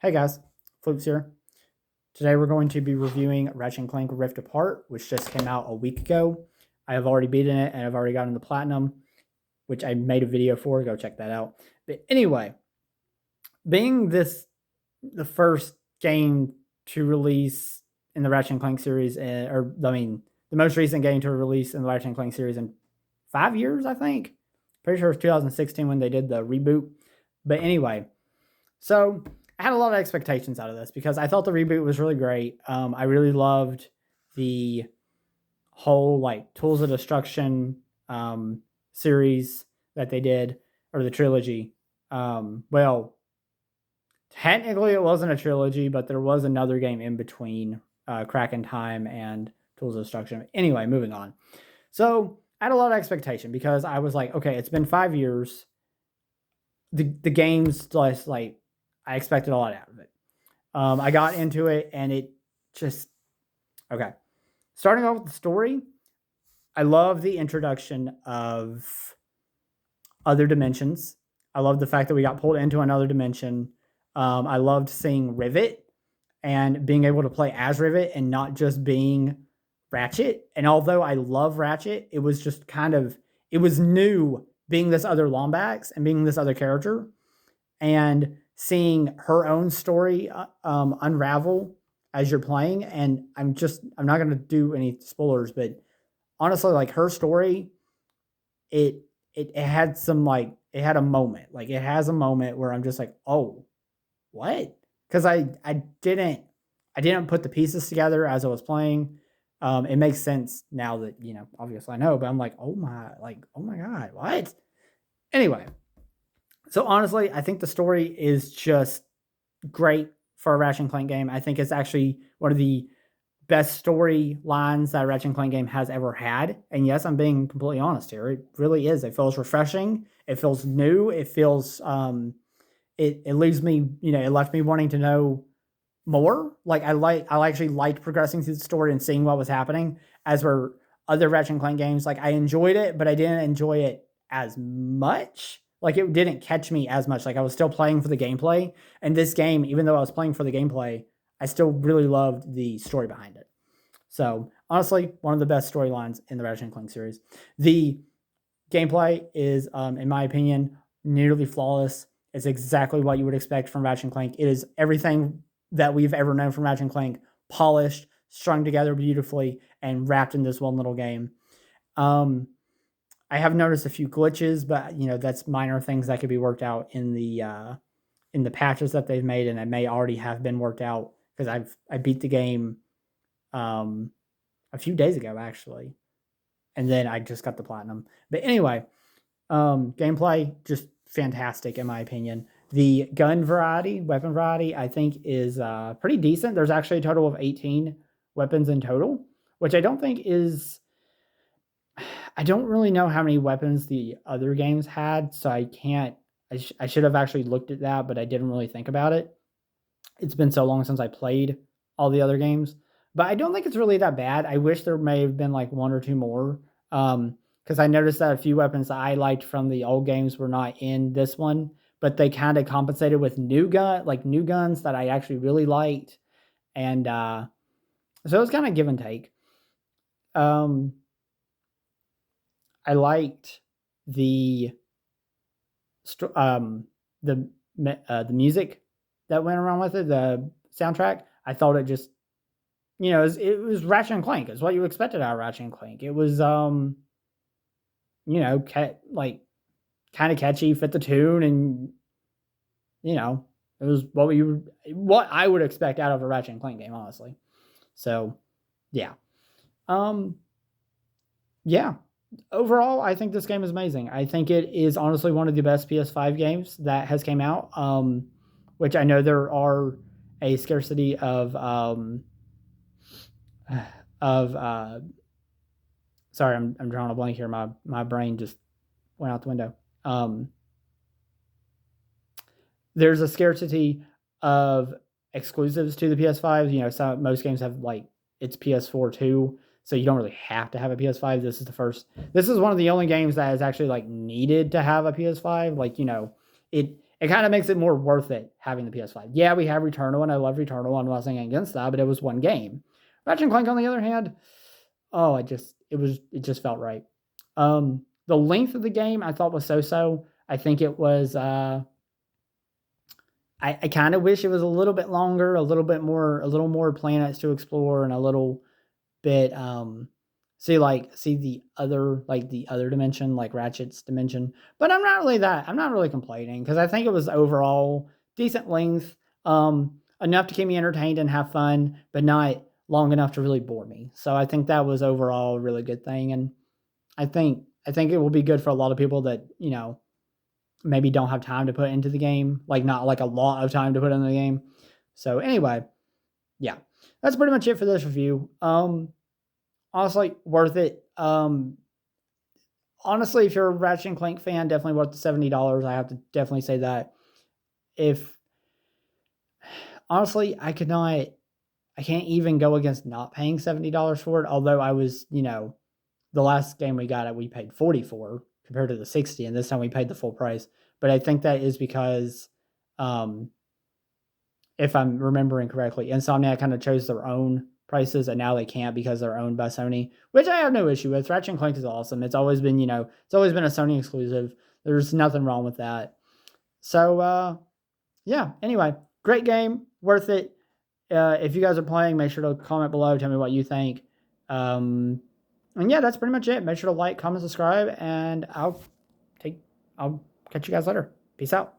Hey guys, Floopes here. Today we're going to be reviewing Ratchet& and Clank Rift Apart, which just came out a week ago. I have already beaten it and I've already gotten the platinum, which I made a video for. Go check that out. But anyway, being this the first game to release in the Ratchet& and Clank series, the most recent game to release in the Ratchet& and Clank series in 5 years, I think. Pretty sure it was 2016 when they did the reboot. But anyway, so I had a lot of expectations out of this because I thought the reboot was really great. I really loved the whole Tools of Destruction series that they did, or the trilogy. Well, technically it wasn't a trilogy, but there was another game in between Crack in Time and Tools of Destruction. Anyway, moving on. So I had a lot of expectation because I was like, okay, it's been 5 years. The game's just I expected a lot out of it. I got into it and it just, okay. Starting off with the story, I love the introduction of other dimensions. I love the fact that we got pulled into another dimension. I loved seeing Rivet and being able to play as Rivet and not just being Ratchet. And although I love Ratchet, it was just it was new being this other Lombax and being this other character. And seeing her own story unravel as you're playing. And I'm not going to do any spoilers, but honestly, her story, it had it had a moment. It has a moment where I'm just like, oh, what? Because I didn't put the pieces together as I was playing. It makes sense now that, obviously I know, but I'm like, oh my God, what? Anyway, so honestly, I think the story is just great for a Ratchet& and Clank game. I think it's actually one of the best storylines that a Ratchet& and Clank game has ever had. And yes, I'm being completely honest here. It really is. It feels refreshing. It feels new. It feels it leaves me, it left me wanting to know more. I actually liked progressing through the story and seeing what was happening, as were other Ratchet& and Clank games. I enjoyed it, but I didn't enjoy it as much. It didn't catch me as much. I was still playing for the gameplay. And this game, even though I was playing for the gameplay, I still really loved the story behind it. So, honestly, one of the best storylines in the Ratchet and Clank series. The gameplay is, in my opinion, nearly flawless. It's exactly what you would expect from Ratchet and Clank. It is everything that we've ever known from Ratchet and Clank, polished, strung together beautifully, and wrapped in this one little game. I have noticed a few glitches, but that's minor things that could be worked out in the patches that they've made, and it may already have been worked out because I beat the game a few days ago actually, and then I just got the platinum. But anyway, gameplay just fantastic in my opinion. The weapon variety, I think is pretty decent. There's actually a total of 18 weapons in total, which I don't think is. I don't really know how many weapons the other games had, so I can't. I should have actually looked at that, but I didn't really think about it. It's been so long since I played all the other games, but I don't think it's really that bad. I wish there may have been one or two more, because I noticed that a few weapons that I liked from the old games were not in this one, but they kind of compensated with new guns that I actually really liked, and so it was kind of give and take. I liked the the music that went around with it, the soundtrack. I thought it just, it was Ratchet and Clank. It's what you expected out of Ratchet and Clank. It was, kind of catchy, fit the tune, and it was what I would expect out of a Ratchet and Clank game, honestly. So, yeah, yeah. Overall, I think this game is amazing. I think it is honestly one of the best PS5 games that has came out, which I know there are a scarcity of sorry, I'm drawing a blank here. My brain just went out the window. There's a scarcity of exclusives to the PS5. Most games have it's PS4 too. So you don't really have to have a PS5. This is one of the only games that is actually needed to have a PS5. it kind of makes it more worth it having the PS5. Yeah, we have Returnal, and I love Returnal. I'm not saying against that, but it was one game. Ratchet and Clank, on the other hand, oh, it just felt right. The length of the game I thought was so. I think it was. I kind of wish it was a little bit longer, a little more planets to explore, and a little bit see the other dimension, like Ratchet's dimension. But I'm not really complaining because I think it was overall decent length, enough to keep me entertained and have fun, but not long enough to really bore me. So I think that was overall a really good thing, and I think it will be good for a lot of people that, maybe don't have time to put into the game, like not like a lot of time to put into the game. So anyway, yeah. That's pretty much it for this review. Honestly, worth it. Honestly, if you're a Ratchet and Clank fan, definitely worth the $70. I have to definitely say that. If honestly, I can't even go against not paying $70 for it. Although I was, the last game we got it, we paid 44 compared to the 60, and this time we paid the full price. But I think that is because, if I'm remembering correctly, Insomniac kind of chose their own prices, and now they can't because they're owned by Sony, which I have no issue with. Ratchet and Clank is awesome. It's always been, it's always been a Sony exclusive. There's nothing wrong with that. So, yeah. Anyway, great game, worth it. If you guys are playing, make sure to comment below. Tell me what you think. And yeah, that's pretty much it. Make sure to like, comment, subscribe, and I'll catch you guys later. Peace out.